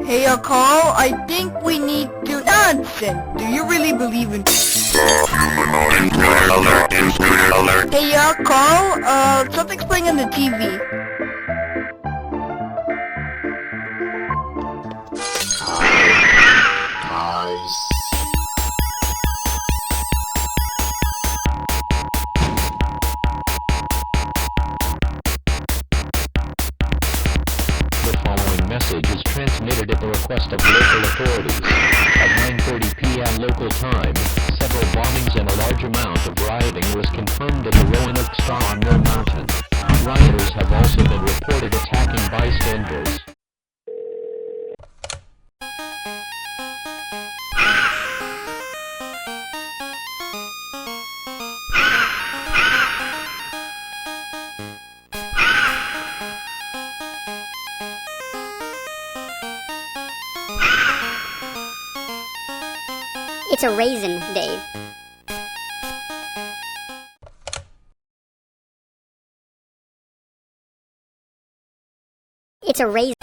Hey, Carl, I think we need to... Nonsense! Do you really believe in... Hey, Carl, something's playing on the TV. Nice. The following message is transmitted at the request of local authorities. At 9:30 p.m. local time, several bombings and a large amount of rioting was confirmed in the Roanoke Star on Mill Mountain. Rioters have also been reported attacking bystanders. It's a raisin, Dave. It's a raisin.